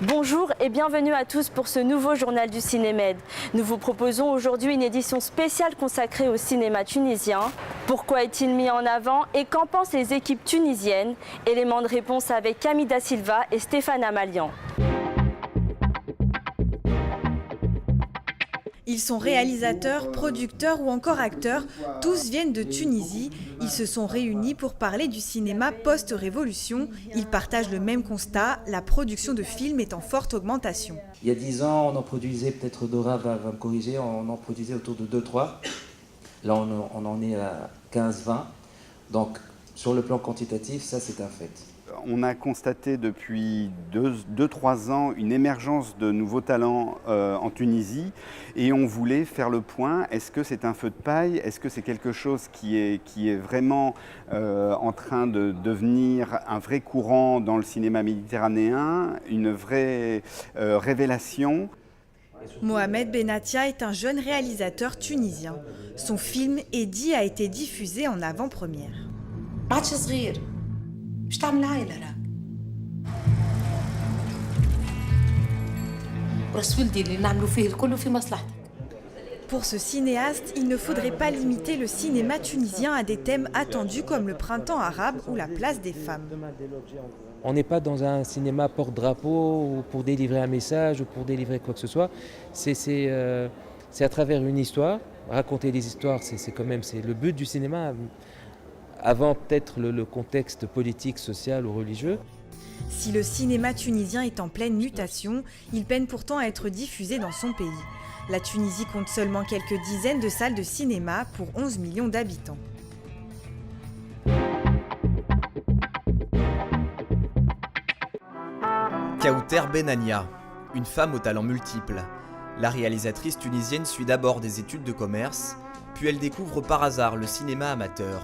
Bonjour et bienvenue à tous pour ce nouveau journal du Cinémed. Nous vous proposons aujourd'hui une édition spéciale consacrée au cinéma tunisien. Pourquoi est-il mis en avant et qu'en pensent les équipes tunisiennes? Éléments de réponse avec Camille Da Silva et Stéphane Amalian. Ils sont réalisateurs, producteurs ou encore acteurs, tous viennent de Tunisie. Ils se sont réunis pour parler du cinéma post-révolution. Ils partagent le même constat, la production de films est en forte augmentation. Il y a 10 ans, on en produisait, peut-être Dora va me corriger, on en produisait autour de 2-3. Là, on en est à 15-20. Donc, sur le plan quantitatif, ça c'est un fait. On a constaté depuis 2-3 ans une émergence de nouveaux talents en Tunisie et on voulait faire le point. Est-ce que c'est un feu de paille? Est-ce que c'est quelque chose qui est vraiment en train de devenir un vrai courant dans le cinéma méditerranéen, une vraie révélation? Mohamed Benatia est un jeune réalisateur tunisien. Son film Eddy a été diffusé en avant-première. مش تعمل عائلة راه راس ولدي اللي نعملوا فيه الكل في مصلحتك. Pour ce cinéaste, il ne faudrait pas limiter le cinéma tunisien à des thèmes attendus comme le printemps arabe ou la place des femmes. On n'est pas dans un cinéma porte-drapeau ou pour délivrer un message ou pour délivrer quoi que ce soit. C'est à travers une histoire. Raconter des histoires, c'est le but du cinéma. Avant peut-être le contexte politique, social ou religieux. Si le cinéma tunisien est en pleine mutation, il peine pourtant à être diffusé dans son pays. La Tunisie compte seulement quelques dizaines de salles de cinéma pour 11 millions d'habitants. Kaouter Benania, une femme aux talents multiples. La réalisatrice tunisienne suit d'abord des études de commerce, puis elle découvre par hasard le cinéma amateur.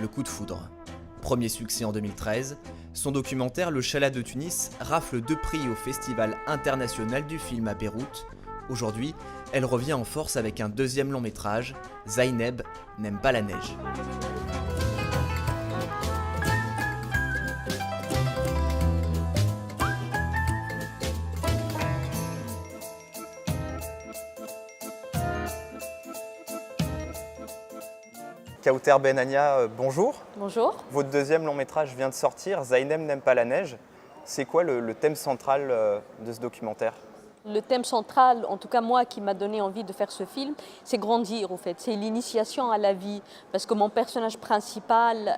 Le coup de foudre. Premier succès en 2013, son documentaire Le Chalat de Tunis rafle 2 prix au Festival international du film à Beyrouth. Aujourd'hui, elle revient en force avec un deuxième long métrage, Zaineb n'aime pas la neige. Kaouter Benania, bonjour. Bonjour. Votre deuxième long métrage vient de sortir, Zaineb n'aime pas la neige. C'est quoi le thème central de ce documentaire? Le thème central, en tout cas moi, qui m'a donné envie de faire ce film, c'est grandir en fait, c'est l'initiation à la vie. Parce que mon personnage principal,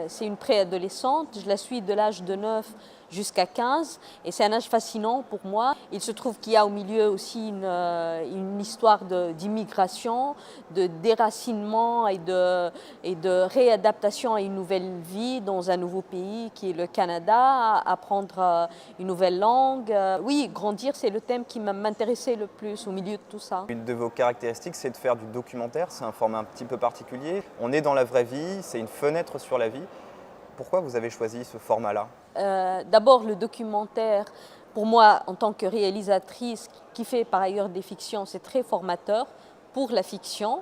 c'est une préadolescente, je la suis de l'âge de 9 jusqu'à 15 et c'est un âge fascinant pour moi. Il se trouve qu'il y a au milieu aussi une histoire d'immigration, de déracinement et de réadaptation à une nouvelle vie dans un nouveau pays qui est le Canada, apprendre une nouvelle langue. Oui, grandir, c'est le thème qui m'intéressait le plus au milieu de tout ça. Une de vos caractéristiques, c'est de faire du documentaire, c'est un format un petit peu particulier. On est dans la vraie vie, c'est une fenêtre sur la vie. Pourquoi vous avez choisi ce format-là? D'abord, le documentaire, pour moi, en tant que réalisatrice qui fait par ailleurs des fictions, c'est très formateur pour la fiction.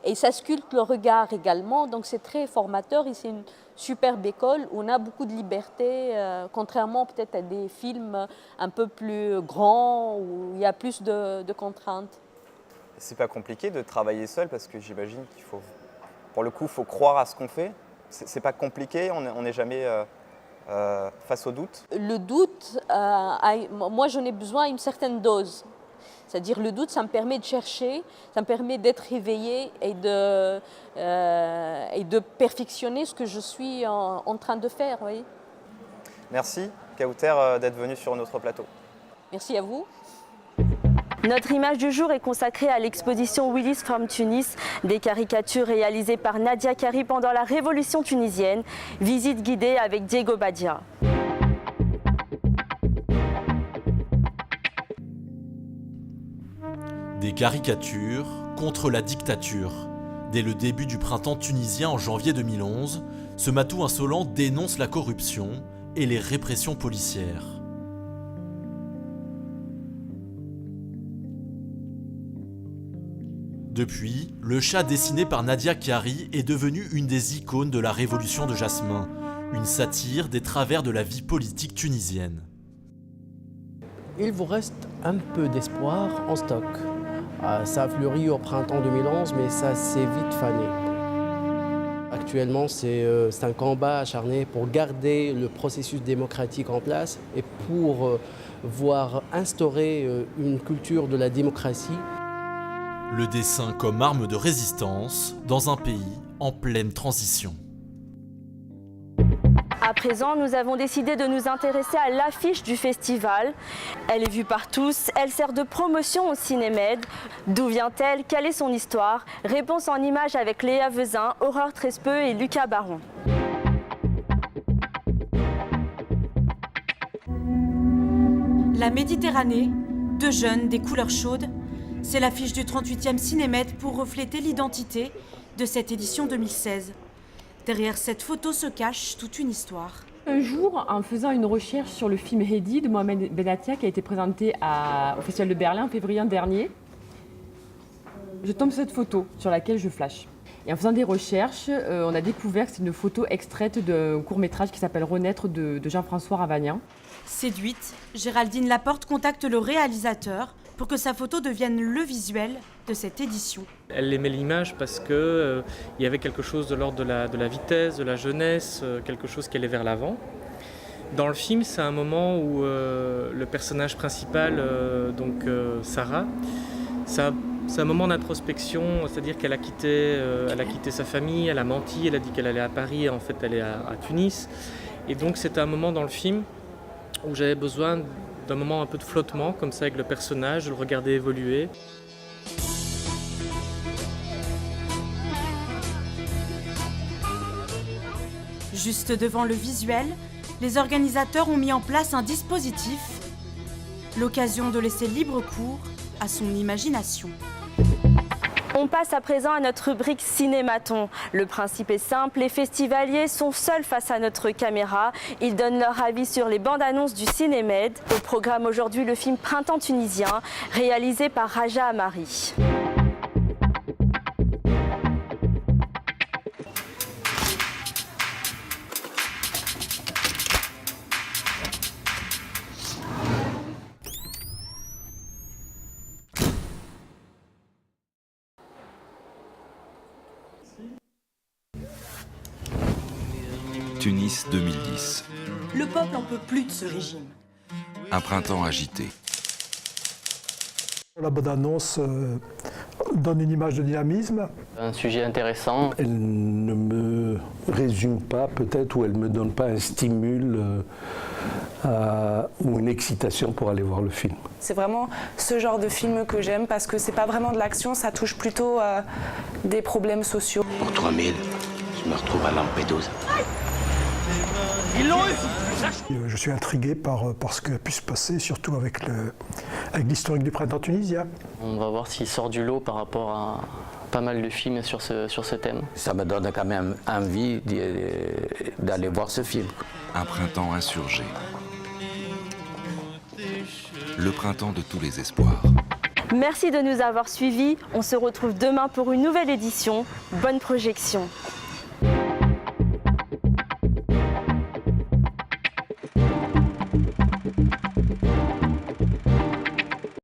Et ça sculpte le regard également, donc c'est très formateur et c'est une superbe école où on a beaucoup de liberté, contrairement peut-être à des films un peu plus grands où il y a plus de contraintes. C'est pas compliqué de travailler seul parce que j'imagine qu'il faut, pour le coup, faut croire à ce qu'on fait. C'est pas compliqué, on n'est jamais face au doute. Le doute, moi j'en ai besoin d'une certaine dose. C'est-à-dire le doute, ça me permet de chercher, ça me permet d'être éveillée et de perfectionner ce que je suis en train de faire. Oui. Merci Kaouter d'être venu sur notre plateau. Merci à vous. Notre image du jour est consacrée à l'exposition Willis from Tunis, des caricatures réalisées par Nadia Kari pendant la Révolution tunisienne. Visite guidée avec Diego Badia. Des caricatures contre la dictature. Dès le début du printemps tunisien en janvier 2011, ce matou insolent dénonce la corruption et les répressions policières. Depuis, le chat dessiné par Nadia Kari est devenu une des icônes de la révolution de Jasmin, une satire des travers de la vie politique tunisienne. Il vous reste un peu d'espoir en stock. Ça a fleuri au printemps 2011, mais ça s'est vite fané. Actuellement, c'est un combat acharné pour garder le processus démocratique en place et pour voir instaurer une culture de la démocratie. Le dessin comme arme de résistance dans un pays en pleine transition. À présent, nous avons décidé de nous intéresser à l'affiche du festival. Elle est vue par tous, elle sert de promotion au Cinémed. D'où vient-elle? Quelle est son histoire? Réponse en images avec Léa Vezin, Aurore Trespeux et Lucas Baron. La Méditerranée, deux jeunes, des couleurs chaudes, c'est l'affiche du 38e Cinémed pour refléter l'identité de cette édition 2016. Derrière cette photo se cache toute une histoire. Un jour, en faisant une recherche sur le film Heidi de Mohamed Benatia qui a été présenté au Festival de Berlin en février dernier, je tombe sur cette photo sur laquelle je flash. Et en faisant des recherches, on a découvert que c'est une photo extraite d'un court-métrage qui s'appelle Renaître de Jean-François Ravagnan. Séduite, Géraldine Laporte contacte le réalisateur pour que sa photo devienne le visuel de cette édition. Elle aimait l'image parce qu'il y avait quelque chose de l'ordre de la vitesse, de la jeunesse, quelque chose qui allait vers l'avant. Dans le film, c'est un moment où le personnage principal, Sarah, c'est un moment d'introspection, c'est-à-dire qu'elle a quitté sa famille, elle a menti, elle a dit qu'elle allait à Paris, en fait elle est à Tunis. Et donc c'était un moment dans le film où j'avais besoin d'un moment un peu de flottement, comme ça avec le personnage, de le regarder évoluer. Juste devant le visuel, les organisateurs ont mis en place un dispositif, l'occasion de laisser libre cours à son imagination. On passe à présent à notre rubrique Cinématon. Le principe est simple, les festivaliers sont seuls face à notre caméra. Ils donnent leur avis sur les bandes annonces du Cinémed. Au programme aujourd'hui, le film Printemps tunisien, réalisé par Raja Amari. Tunis 2010. Le peuple n'en peut plus de ce régime. Un printemps agité. La bande-annonce donne une image de dynamisme. Un sujet intéressant. Elle ne me résume pas peut-être, ou elle ne me donne pas un stimule ou une excitation pour aller voir le film. C'est vraiment ce genre de film que j'aime parce que c'est pas vraiment de l'action, ça touche plutôt à des problèmes sociaux. Pour 3000, je me retrouve à Lampedusa. Ils l'ont eu. Je suis intrigué par ce qui a pu se passer, surtout avec l'historique du printemps tunisien. On va voir s'il sort du lot par rapport à pas mal de films sur ce thème. Ça me donne quand même envie d'aller voir ce film. Un printemps insurgé. Le printemps de tous les espoirs. Merci de nous avoir suivis. On se retrouve demain pour une nouvelle édition. Bonne projection.